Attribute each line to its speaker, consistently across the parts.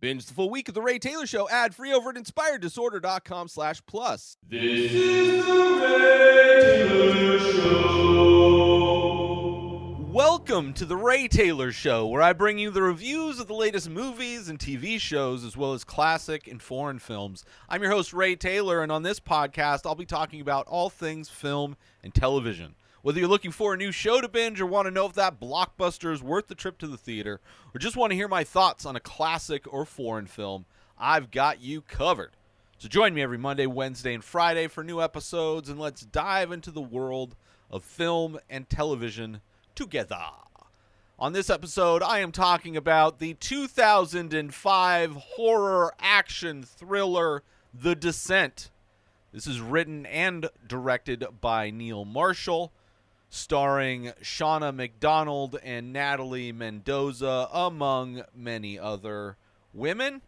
Speaker 1: Binge the full week of The Ray Taylor Show ad-free over at inspireddisorder.com/plus.
Speaker 2: This is The Ray Taylor Show.
Speaker 1: Welcome to The Ray Taylor Show, where I bring you the reviews of the latest movies and TV shows, as well as classic and foreign films. I'm your host, Ray Taylor, and on this podcast, I'll be talking about all things film and television. Whether you're looking for a new show to binge or want to know if that blockbuster is worth the trip to the theater, or just want to hear my thoughts on a classic or foreign film, I've got you covered. So join me every Monday, Wednesday, and Friday for new episodes, and let's dive into the world of film and television together. On this episode, I am talking about the 2005 horror action thriller, The Descent. This is written and directed by Neil Marshall, starring Shauna McDonald and Natalie Mendoza, among many other women.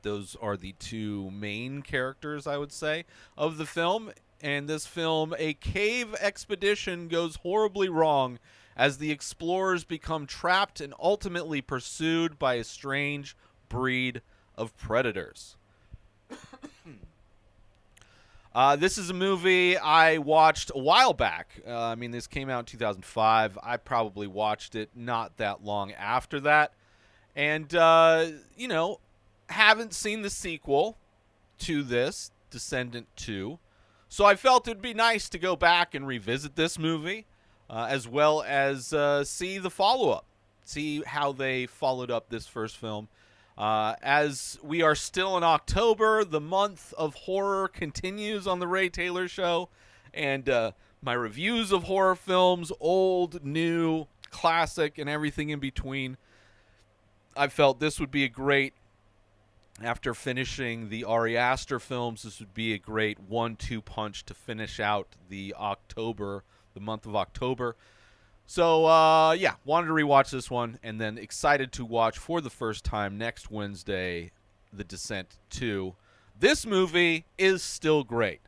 Speaker 1: Those are the two main characters, I would say, of the film. And this film, a cave expedition goes horribly wrong as the explorers become trapped and ultimately pursued by a strange breed of predators. This is a movie I watched a while back. This came out in 2005. I probably watched it not that long after that. And, haven't seen the sequel to this, Descendant 2. So I felt it'd be nice to go back and revisit this movie, as well as see the follow-up, see how they followed up this first film. As we are still in October, the month of horror continues on The Ray Taylor Show, and my reviews of horror films, old, new, classic, and everything in between, I felt this would be a great, after finishing the Ari Aster films, this would be a great 1-2 punch to finish out the month of October. So, wanted to rewatch this one, and then excited to watch for the first time next Wednesday, The Descent 2. This movie is still great.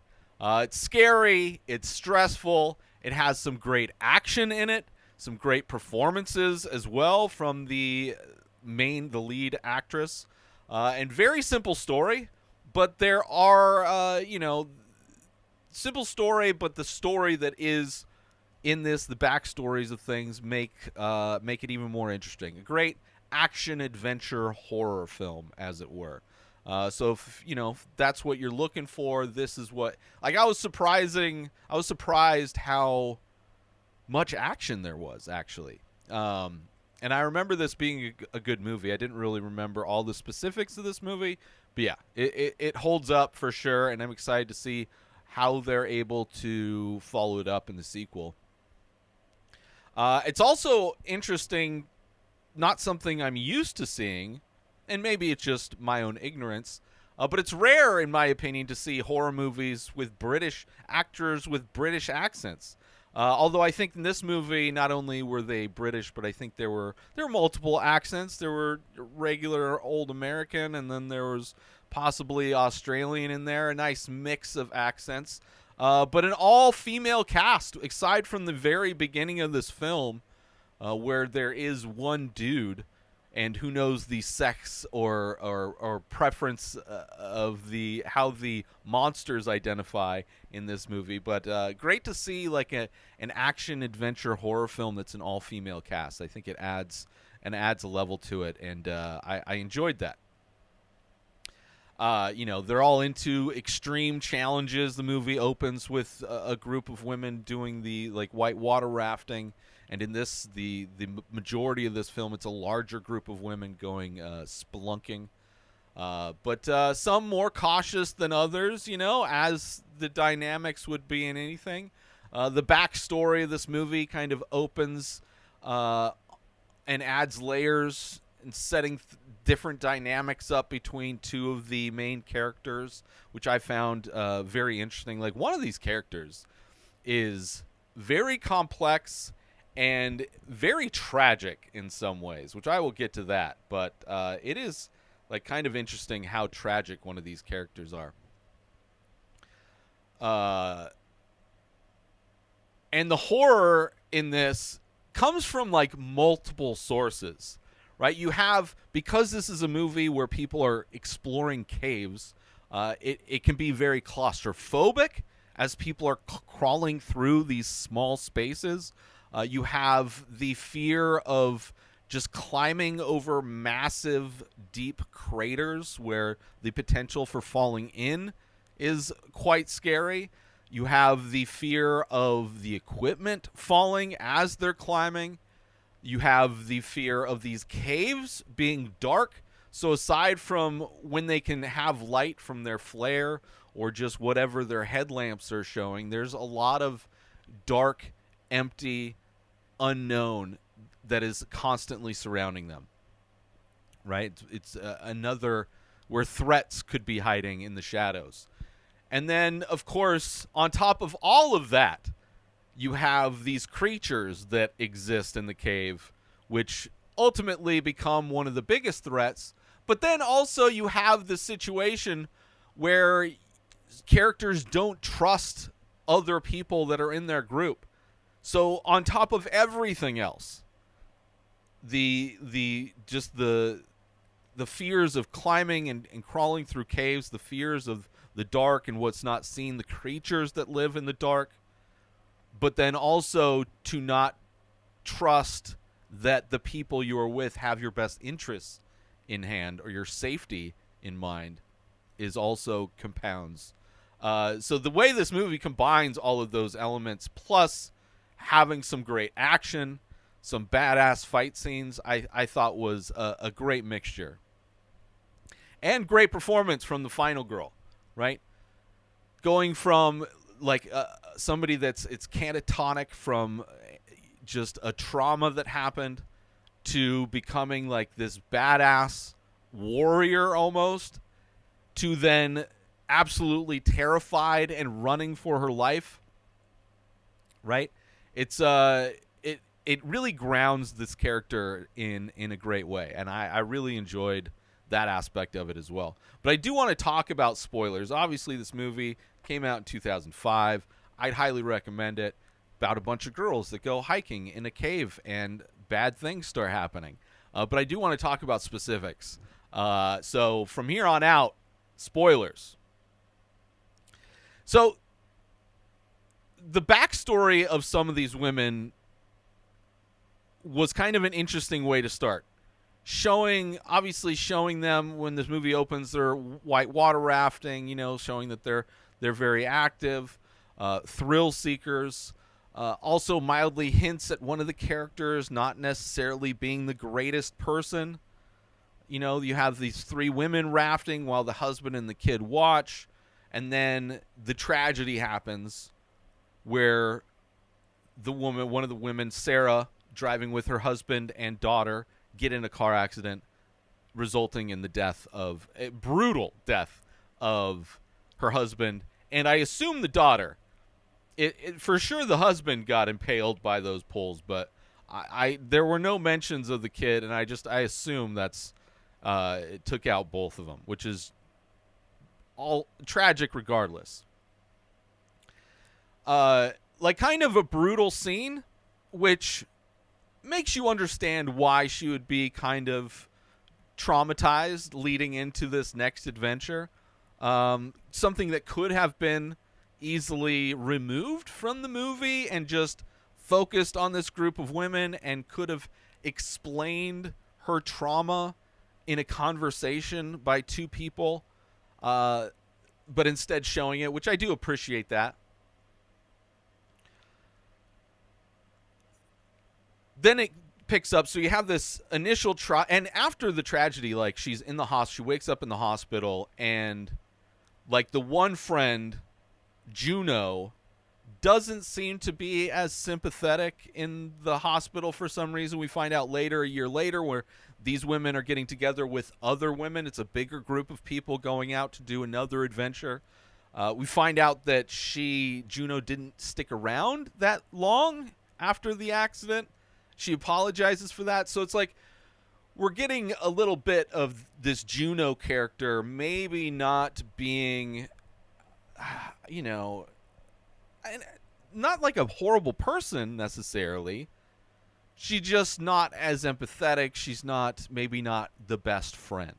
Speaker 1: It's scary, it's stressful, it has some great action in it, some great performances as well from the lead actress, and very simple story, but there are, simple story, but the story that is in this, the backstories of things make it even more interesting. A great action-adventure horror film, as it were. So if that's what you're looking for, this is what... I was surprised how much action there was, actually. And I remember this being a good movie. I didn't really remember all the specifics of this movie. But yeah, it holds up for sure, and I'm excited to see how they're able to follow it up in the sequel. It's also interesting, not something I'm used to seeing, and maybe it's just my own ignorance, but it's rare, in my opinion, to see horror movies with British actors with British accents. Although I think in this movie, not only were they British, but I think there were multiple accents. There were regular old American, and then there was possibly Australian in there, a nice mix of accents. But an all-female cast, aside from the very beginning of this film, where there is one dude, and who knows the sex or preference of how the monsters identify in this movie. But great to see an action-adventure horror film that's an all-female cast. I think it adds a level to it, and I enjoyed that. They're all into extreme challenges. The movie opens with a group of women doing the white water rafting, and in this, the majority of this film, it's a larger group of women going spelunking. But some more cautious than others, as the dynamics would be in anything. The backstory of this movie kind of opens and adds layers and setting different dynamics up between two of the main characters, which I found very interesting. One of these characters is very complex and very tragic in some ways, which I will get to that. But it is kind of interesting how tragic one of these characters are. And the horror in this comes from multiple sources, right? You have, because this is a movie where people are exploring caves, it can be very claustrophobic as people are crawling through these small spaces. You have the fear of just climbing over massive, deep craters where the potential for falling in is quite scary. You have the fear of the equipment falling as they're climbing. You have the fear of these caves being dark. So aside from when they can have light from their flare or just whatever their headlamps are showing, there's a lot of dark, empty, unknown that is constantly surrounding them. Right? It's another where threats could be hiding in the shadows. And then, of course, on top of all of that, you have these creatures that exist in the cave, which ultimately become one of the biggest threats. But then also you have the situation where characters don't trust other people that are in their group. So on top of everything else, the fears of climbing and crawling through caves, the fears of the dark and what's not seen, the creatures that live in the dark, but then also to not trust that the people you are with have your best interests in hand or your safety in mind is also compounds. So the way this movie combines all of those elements, plus having some great action, some badass fight scenes, I thought was a great mixture. And great performance from the final girl, right? Going from like somebody it's catatonic from just a trauma that happened to becoming like this badass warrior almost, to then absolutely terrified and running for her life, right? It's it really grounds this character in a great way, and I really enjoyed that aspect of it as well. But I do want to talk about spoilers. Obviously, this movie came out in 2005. I'd highly recommend it. About a bunch of girls that go hiking in a cave and bad things start happening. But I do want to talk about specifics. So from here on out, spoilers. So the backstory of some of these women was kind of an interesting way to start. Obviously showing them when this movie opens, they're white water rafting, showing that they're very active, thrill seekers. Also mildly hints at one of the characters not necessarily being the greatest person. You have these three women rafting while the husband and the kid watch, and then the tragedy happens where one of the women, Sarah, driving with her husband and daughter, get in a car accident, resulting in a brutal death of her husband, and I assume the daughter. For sure the husband got impaled by those poles, but there were no mentions of the kid, and I assume that's it took out both of them, which is all tragic regardless. Like kind of a brutal scene, which makes you understand why she would be kind of traumatized leading into this next adventure. Something that could have been easily removed from the movie and just focused on this group of women and could have explained her trauma in a conversation by two people, but instead showing it, which I do appreciate that. Then it picks up, so you have this initial and after the tragedy, like she's in the she wakes up in the hospital, and like the one friend, Juno, doesn't seem to be as sympathetic in the hospital for some reason. We find out later, a year later, where these women are getting together with other women. It's a bigger group of people going out to do another adventure. We find out that Juno didn't stick around that long after the accident. She apologizes for that. So it's like we're getting a little bit of this Juno character maybe not being, not like a horrible person necessarily, she's just not as empathetic. She's maybe not the best friend.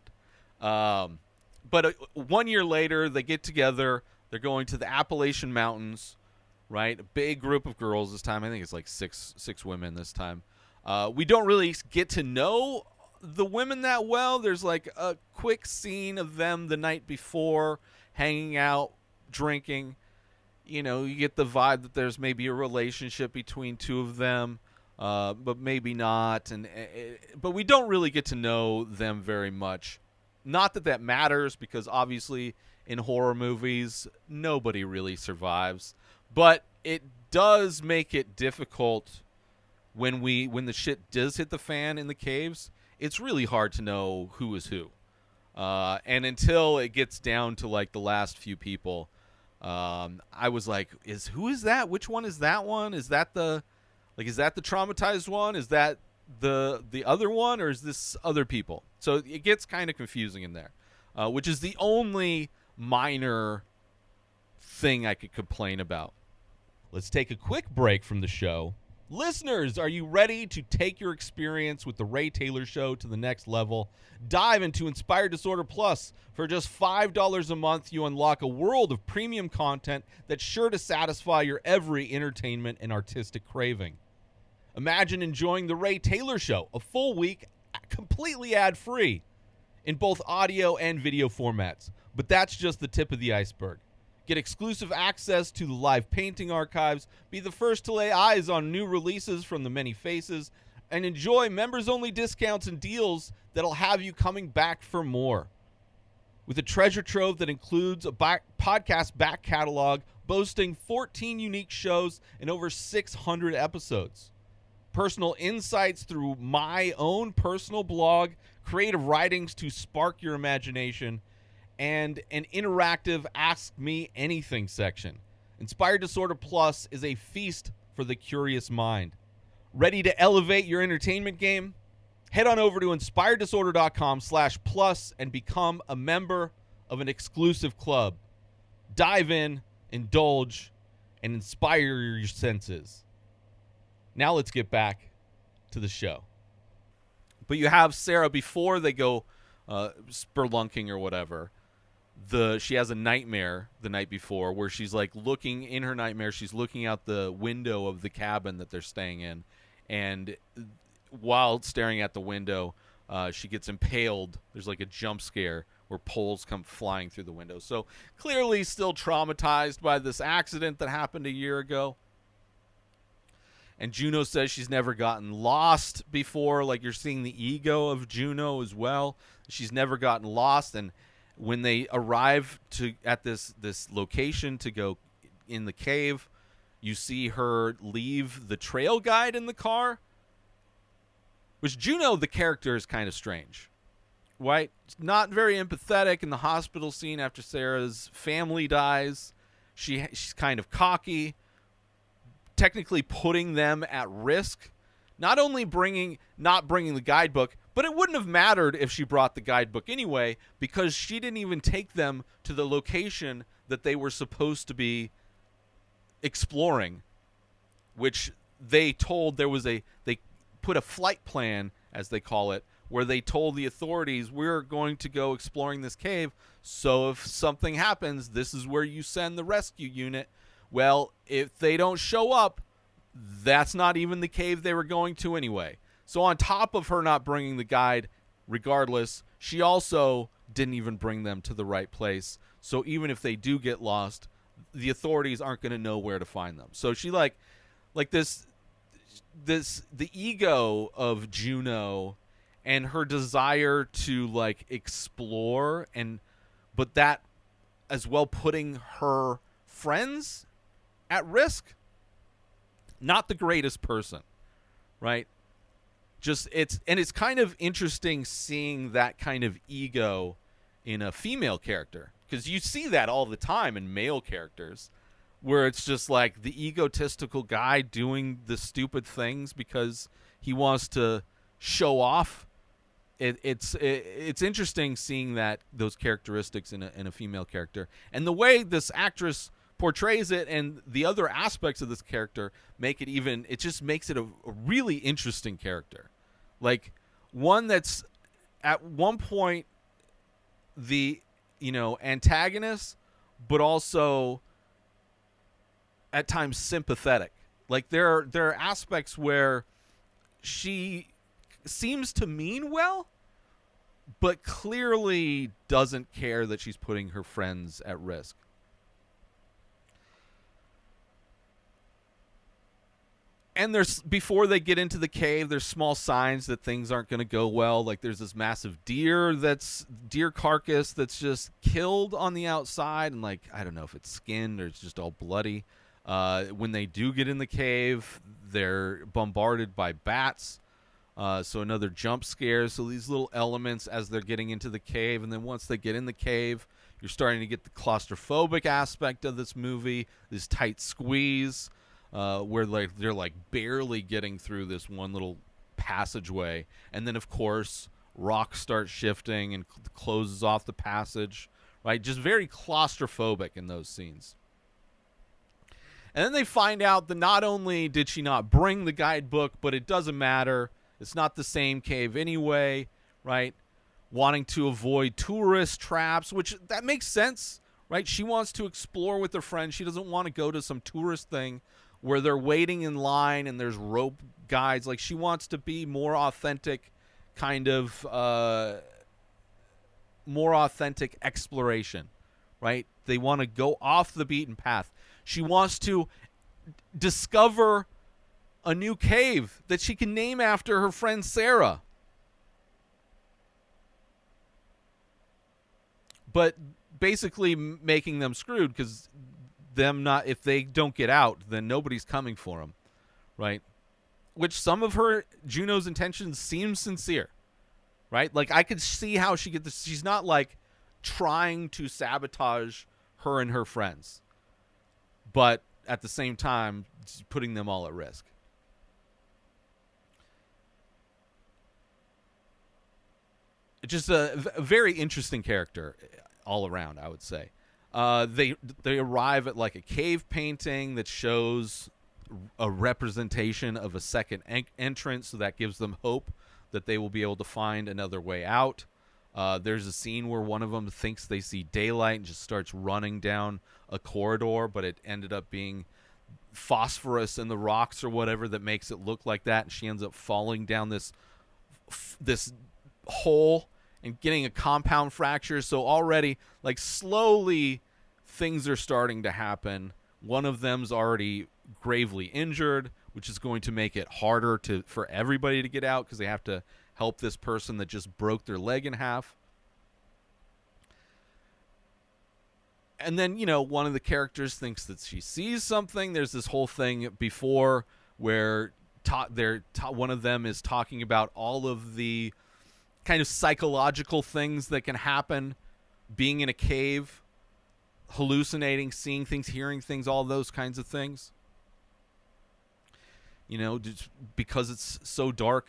Speaker 1: But 1 year later, they get together. They're going to the Appalachian Mountains, right? A big group of girls this time. I think it's like six women this time. We don't really get to know the women that well. There's like a quick scene of them the night before hanging out, drinking. You know, you get the vibe that there's maybe a relationship between two of them, but maybe not. But we don't really get to know them very much. Not that that matters, because obviously in horror movies, nobody really survives. But it does make it difficult when the shit does hit the fan in the caves. It's really hard to know who is who. And until it gets down to like the last few people, I was like, who is that? Which one is that one? Is that the traumatized one? Is that the other one, or is this other people? So it gets kind of confusing in there, which is the only minor thing I could complain about. Let's take a quick break from the show. Listeners, are you ready to take your experience with the Ray Taylor Show to the next level? Dive into Inspired Disorder Plus. For just $5 a month, you unlock a world of premium content that's sure to satisfy your every entertainment and artistic craving. Imagine enjoying the Ray Taylor Show, a full week, completely ad-free, in both audio and video formats. But that's just the tip of the iceberg. Get exclusive access to the live painting archives, be the first to lay eyes on new releases from the many faces, and enjoy members-only discounts and deals that'll have you coming back for more. With a treasure trove that includes a podcast back catalog boasting 14 unique shows and over 600 episodes. Personal insights through my own personal blog, creative writings to spark your imagination, and an interactive Ask Me Anything section. Inspired Disorder Plus is a feast for the curious mind. Ready to elevate your entertainment game? Head on over to inspireddisorder.com/plus and become a member of an exclusive club. Dive in, indulge, and inspire your senses. Now let's get back to the show. But you have Sarah before they go spelunking or whatever. She has a nightmare the night before where she's like looking in her nightmare. She's looking out the window of the cabin that they're staying in, and while staring at the window, she gets impaled. There's like a jump scare where poles come flying through the window. So clearly still traumatized by this accident that happened a year ago. And Juno says she's never gotten lost before. Like, you're seeing the ego of Juno as well. She's never gotten lost. And when they arrive at this location to go in the cave, you see her leave the trail guide in the car. Which Juno, the character, is kind of strange. Right? Not very empathetic in the hospital scene after Sarah's family dies. She's kind of cocky. Technically putting them at risk. Not only not bringing the guidebook, but it wouldn't have mattered if she brought the guidebook anyway, because she didn't even take them to the location that they were supposed to be exploring, which they told they put a flight plan, as they call it, where they told the authorities, we're going to go exploring this cave, so if something happens, this is where you send the rescue unit. Well, if they don't show up, that's not even the cave they were going to anyway. So on top of her not bringing the guide, regardless, she also didn't even bring them to the right place. So even if they do get lost, the authorities aren't going to know where to find them. So she the ego of Juno and her desire to like explore, but that as well putting her friends at risk. Not the greatest person, right? It's kind of interesting seeing that kind of ego in a female character, because you see that all the time in male characters, where it's just like the egotistical guy doing the stupid things because he wants to show off. It's interesting seeing those characteristics in a female character, and the way this actress portrays it, and the other aspects of this character make it even. It just makes it a really interesting character, like one that's at one point the antagonist, but also at times sympathetic. Like there are aspects where she seems to mean well, but clearly doesn't care that she's putting her friends at risk. And before they get into the cave, there's small signs that things aren't going to go well. Like there's this massive deer carcass that's just killed on the outside, and like I don't know if it's skinned or it's just all bloody. When they do get in the cave, they're bombarded by bats. So another jump scare. So these little elements as they're getting into the cave, and then once they get in the cave, you're starting to get the claustrophobic aspect of this movie, this tight squeeze, where they're like barely getting through this one little passageway, and then of course rocks start shifting and closes off the passage. Right, just very claustrophobic in those scenes. And then they find out that not only did she not bring the guidebook, but it doesn't matter. It's not the same cave anyway, right? Wanting to avoid tourist traps, which that makes sense, right? She wants to explore with her friends. She doesn't want to go to some tourist thing where they're waiting in line and there's rope guides. Like she wants to be more authentic, kind of more authentic exploration, right? They want to go off the beaten path. She wants to discover a new cave that she can name after her friend Sarah. But basically making them screwed, because if they don't get out, then nobody's coming for them, right? Which some of Juno's intentions seem sincere, right? Like I could see how she gets this. She's not like trying to sabotage her and her friends, but at the same time, putting them all at risk. Just a very interesting character all around, I would say. They arrive at like a cave painting that shows a representation of a second entrance, so that gives them hope that they will be able to find another way out. There's a scene where one of them thinks they see daylight and just starts running down a corridor, but it ended up being phosphorus in the rocks or whatever that makes it look like that, and she ends up falling down this hole and getting a compound fracture. So already, like, slowly things are starting to happen. One of them's already gravely injured, which is going to make it harder for everybody to get out, because they have to help this person that just broke their leg in half. And then, one of the characters thinks that she sees something. There's this whole thing before where one of them is talking about all of the kind of psychological things that can happen being in a cave, hallucinating, seeing things, hearing things, all those kinds of things. Just because it's so dark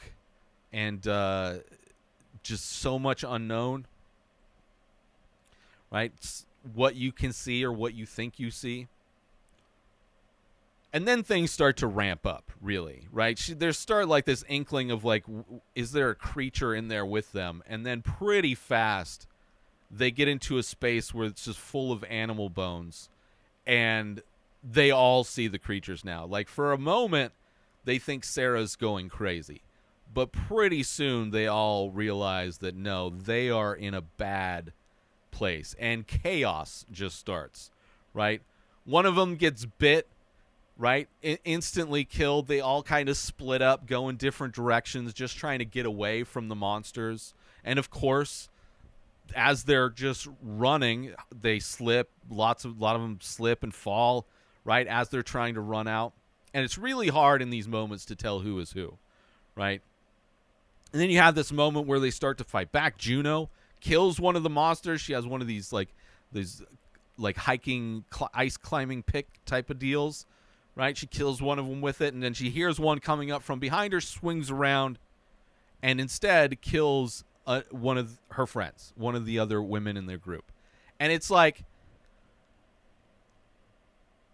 Speaker 1: and just so much unknown, right? It's what you can see or what you think you see. And then things start to ramp up, really, right? There's start like this inkling of like, is there a creature in there with them? And then pretty fast, they get into a space where it's just full of animal bones, and they all see the creatures now. Like for a moment, they think Sarah's going crazy, but pretty soon they all realize that no, they are in a bad place, and chaos just starts, right? One of them gets bit, right? Instantly killed. They all kind of split up, go in different directions, just trying to get away from the monsters. And of course, as they're just running, they slip. A lot of them slip and fall, right, as they're trying to run out. And it's really hard in these moments to tell who is who, right? And then you have this moment where they start to fight back. Juno kills one of the monsters. She has one of these hiking ice climbing pick type of deals, right? She kills one of them with it, and then she hears one coming up from behind her, swings around, and instead kills one of her friends, one of the other women in their group. And it's like,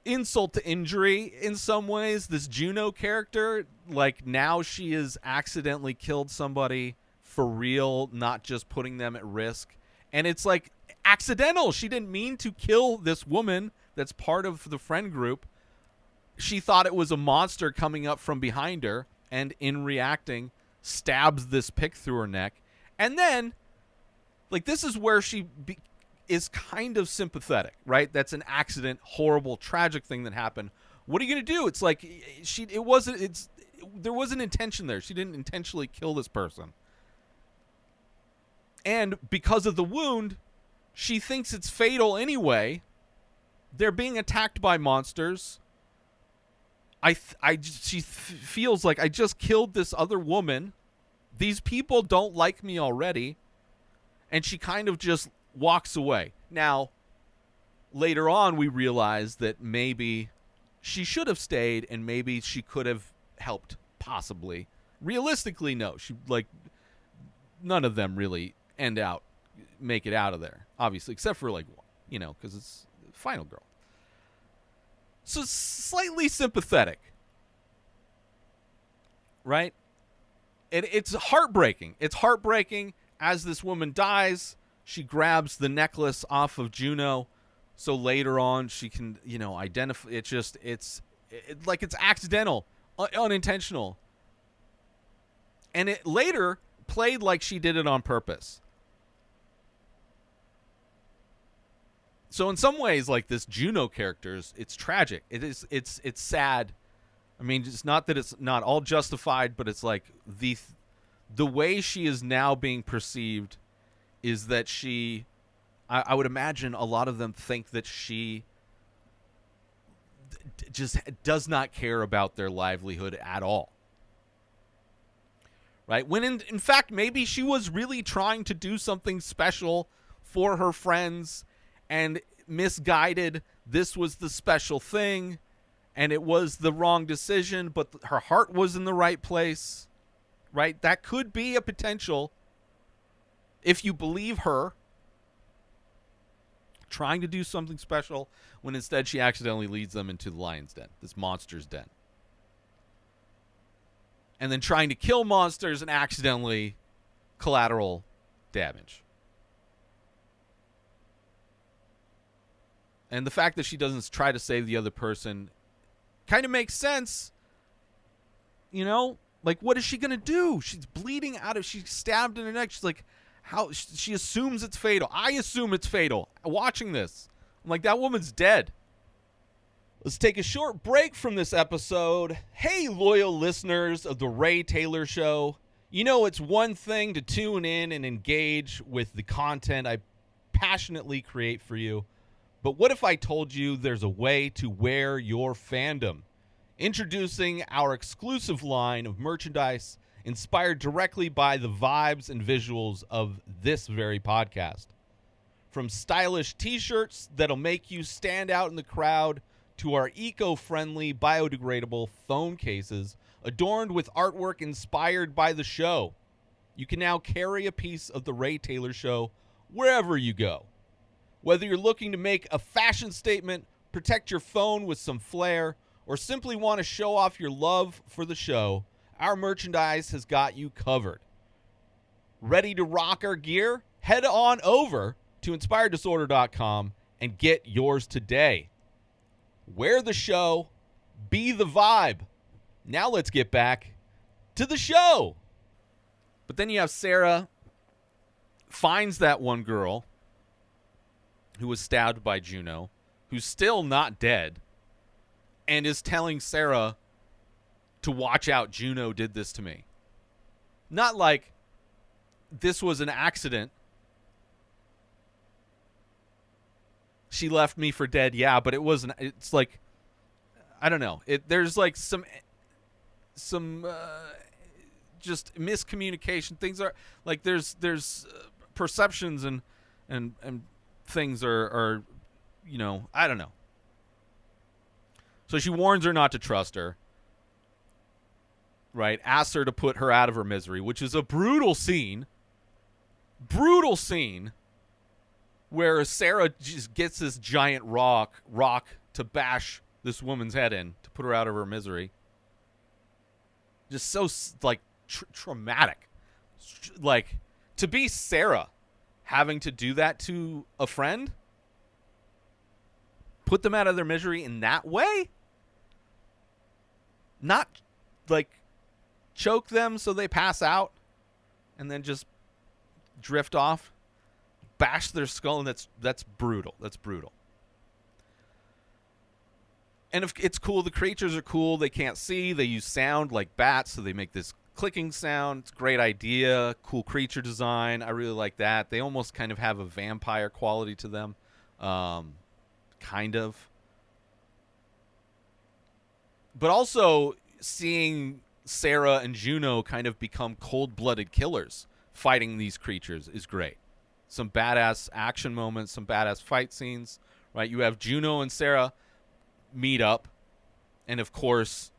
Speaker 1: insult to injury in some ways. This Juno character, like, now she has accidentally killed somebody for real, not just putting them at risk. And it's like accidental. She didn't mean to kill this woman that's part of the friend group. She thought it was a monster coming up from behind her, and in reacting, stabs this pick through her neck. And then, like, this is where she is kind of sympathetic, right? That's an accident, horrible, tragic thing that happened. What are you going to do? It's like there wasn't intention there. She didn't intentionally kill this person. And because of the wound, she thinks it's fatal anyway. They're being attacked by monsters. She feels like, I just killed this other woman. These people don't like me already. And she kind of just walks away. Now, later on, we realize that maybe she should have stayed, and maybe she could have helped, possibly. Realistically, no. None of them really make it out of there, obviously, except for, like, you know, because it's Final Girl. So slightly sympathetic, right? It's heartbreaking. It's heartbreaking. As this woman dies, she grabs the necklace off of Juno, so later on she can, you know, identify. It's like it's accidental, unintentional, and it later played like she did it on purpose. So in some ways, like, this Juno character, it's tragic. It's sad. I mean, it's not that it's not all justified, but it's like the way she is now being perceived is that I would imagine a lot of them think that she just does not care about their livelihood at all. Right? When in fact, maybe she was really trying to do something special for her friends, and misguided. This was the special thing, and it was the wrong decision, but her heart was in the right place, right? That could be a potential, if you believe her, trying to do something special when instead she accidentally leads them into the lion's den, this monster's den. And then trying to kill monsters and accidentally collateral damage. And the fact that she doesn't try to save the other person kind of makes sense. You know? Like, what is she going to do? She's bleeding out she's stabbed in her neck. She's like, how? She assumes it's fatal. I assume it's fatal. Watching this, I'm like, that woman's dead. Let's take a short break from this episode. Hey, loyal listeners of The Ray Taylor Show. You know, it's one thing to tune in and engage with the content I passionately create for you. But what if I told you there's a way to wear your fandom? Introducing our exclusive line of merchandise inspired directly by the vibes and visuals of this very podcast. From stylish t-shirts that'll make you stand out in the crowd to our eco-friendly biodegradable phone cases adorned with artwork inspired by the show. You can now carry a piece of The Ray Taylor Show wherever you go. Whether you're looking to make a fashion statement, protect your phone with some flair, or simply want to show off your love for the show, our merchandise has got you covered. Ready to rock our gear? Head on over to inspireddisorder.com and get yours today. Wear the show, be the vibe. Now let's get back to the show. But then you have Sarah finds that one girl who was stabbed by Juno, who's still not dead, and is telling Sarah to watch out, Juno did this to me. Not like this was an accident. She left me for dead, yeah, but it wasn't. It's like, I don't know. There's like some just miscommunication. Things are like there's perceptions and things are, you know, I don't know. So she warns her not to trust her, right? Asks her to put her out of her misery, which is a brutal scene where Sarah just gets this giant rock to bash this woman's head in to put her out of her misery. Just so, like, traumatic. Like, to be Sarah having to do that to a friend, put them out of their misery in that way, not, like, choke them so they pass out and then just drift off, bash their skull, and that's brutal. That's brutal. And if it's cool, the creatures are cool. They can't see. They use sound like bats, so they make this clicking sound. It's a great idea. Cool creature design. I really like that. They almost kind of have a vampire quality to them. Kind of. But also seeing Sarah and Juno kind of become cold-blooded killers fighting these creatures is great. Some badass action moments, some badass fight scenes, right? You have Juno and Sarah meet up, and of course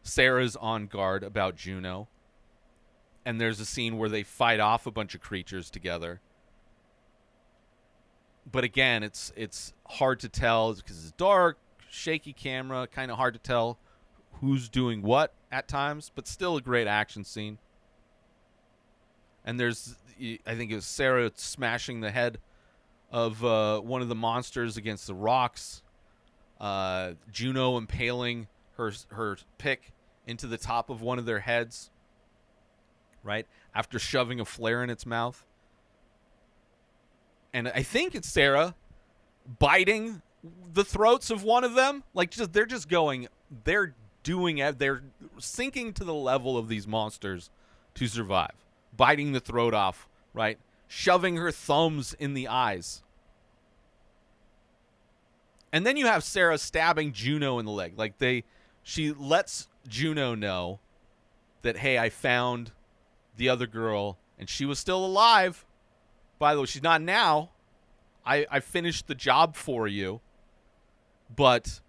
Speaker 1: Sarah's on guard about Juno, and there's a scene where they fight off a bunch of creatures together. But again, it's hard to tell because it's dark, shaky camera, kind of hard to tell who's doing what at times, but still a great action scene. And there's, I think it was Sarah smashing the head of one of the monsters against the rocks. Juno impaling her pick into the top of one of their heads, right, after shoving a flare in its mouth. And I think it's Sarah biting the throats of one of them. Like, they're sinking to the level of these monsters to survive. Biting the throat off, right? Shoving her thumbs in the eyes. And then you have Sarah stabbing Juno in the leg. Like, she lets Juno know that, hey, I found the other girl, and she was still alive. By the way, she's not now. I finished the job for you, but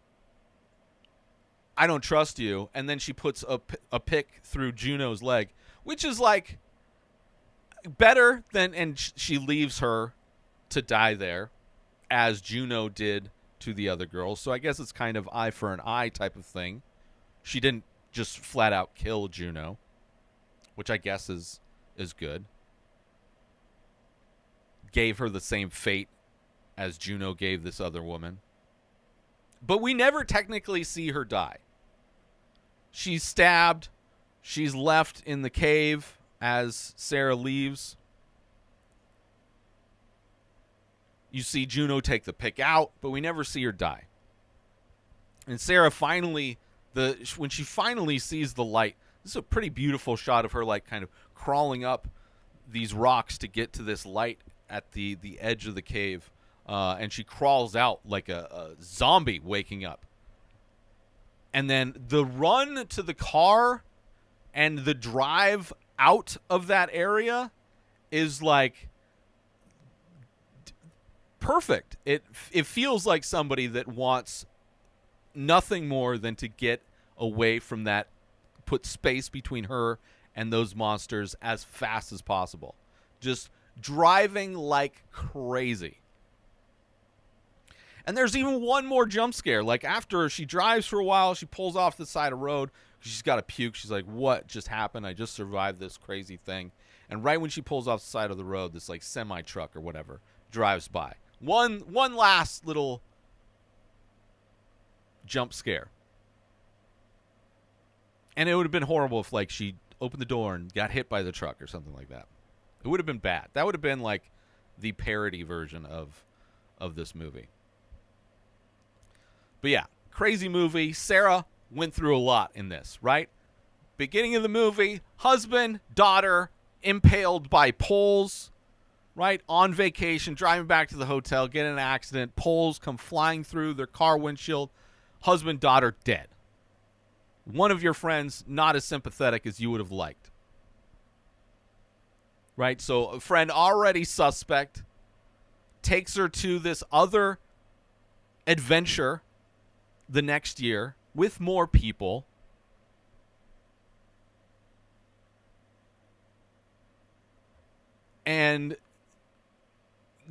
Speaker 1: I don't trust you. And then she puts a pick through Juno's leg, which is, like, better than, and she leaves her to die there, as Juno did to the other girl. So I guess it's kind of eye for an eye type of thing. She didn't just flat out kill Juno, which I guess is good. Gave her the same fate as Juno gave this other woman. But we never technically see her die. She's stabbed. She's left in the cave as Sarah leaves. You see Juno take the pick out, but we never see her die. And Sarah finally, when she finally sees the light, this is a pretty beautiful shot of her, like, kind of crawling up these rocks to get to this light at the edge of the cave. And she crawls out like a zombie waking up. And then the run to the car and the drive out of that area is, like, perfect. It feels like somebody that wants nothing more than to get away from that, put space between her and those monsters as fast as possible. Just driving like crazy. And there's even one more jump scare. Like, after she drives for a while, she pulls off the side of the road. She's got to puke. She's like, what just happened? I just survived this crazy thing. And right when she pulls off the side of the road, this, like, semi-truck or whatever drives by. One last little jump scare. And it would have been horrible if, like, she opened the door and got hit by the truck or something like that. It would have been bad. That would have been, like, the parody version of this movie. But yeah, crazy movie. Sarah went through a lot in this, right? Beginning of the movie, husband, daughter, impaled by poles, right? On vacation, driving back to the hotel, get in an accident. Poles come flying through their car windshield. Husband, daughter, dead. One of your friends not as sympathetic as you would have liked. Right? So a friend already suspect takes her to this other adventure the next year with more people. And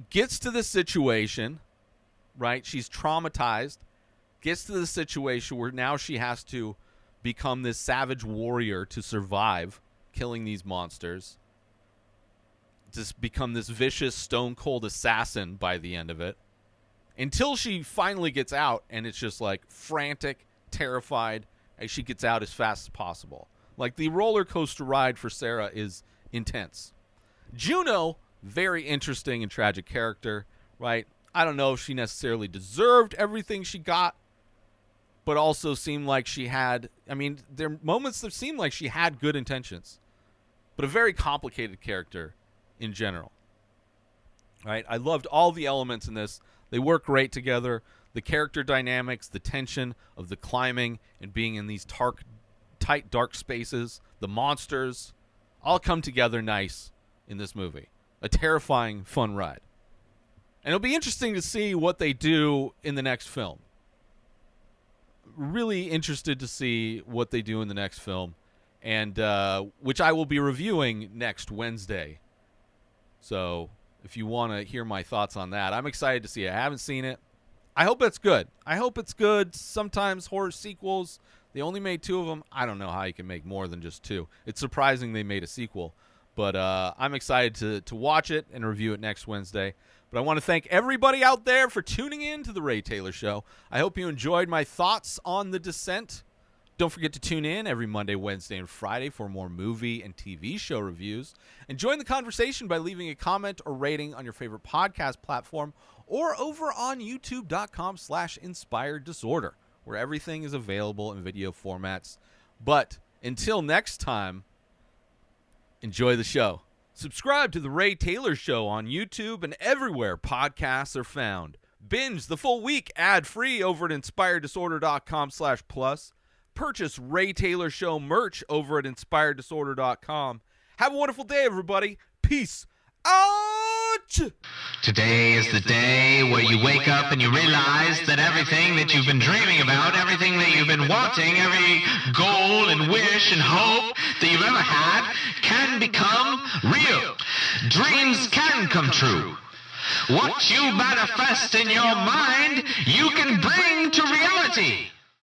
Speaker 1: gets to the situation, right? She's traumatized. gets to the situation where now she has to become this savage warrior to survive killing these monsters, just become this vicious, stone-cold assassin by the end of it, until she finally gets out, and it's just like frantic, terrified, as she gets out as fast as possible. Like, the roller coaster ride for Sarah is intense. Juno, very interesting and tragic character, right? I don't know if she necessarily deserved everything she got, but also seemed like she had, I mean, there are moments that seemed like she had good intentions, but a very complicated character in general. Right? I loved all the elements in this. They work great together. The character dynamics, the tension of the climbing and being in these tight, dark spaces, the monsters, all come together nice in this movie. A terrifying, fun ride. And it'll be interesting to see what they do in the next film. Really interested to see what they do in the next film, and which I will be reviewing next Wednesday. So if you want to hear my thoughts on that, I'm excited to see it. I haven't seen it. I hope it's good. I hope it's good. Sometimes horror sequels, they only made 2 of them. I don't know how you can make more than just 2. It's surprising they made a sequel. But I'm excited to watch it and review it next Wednesday. But I want to thank everybody out there for tuning in to The Ray Taylor Show. I hope you enjoyed my thoughts on The Descent. Don't forget to tune in every Monday, Wednesday, and Friday for more movie and TV show reviews. And join the conversation by leaving a comment or rating on your favorite podcast platform or over on youtube.com/inspireddisorder, where everything is available in video formats. But until next time, enjoy the show. Subscribe to The Ray Taylor Show on YouTube and everywhere podcasts are found. Binge the full week ad-free over at inspireddisorder.com/plus. Purchase Ray Taylor Show merch over at inspireddisorder.com. Have a wonderful day, everybody. Peace out!
Speaker 3: Today is the day where you wake up and you realize that everything that you've been dreaming about, everything that you've been wanting, every goal and wish and hope that you've ever had can become real. Dreams can come true. What you manifest in your mind, you can bring to reality.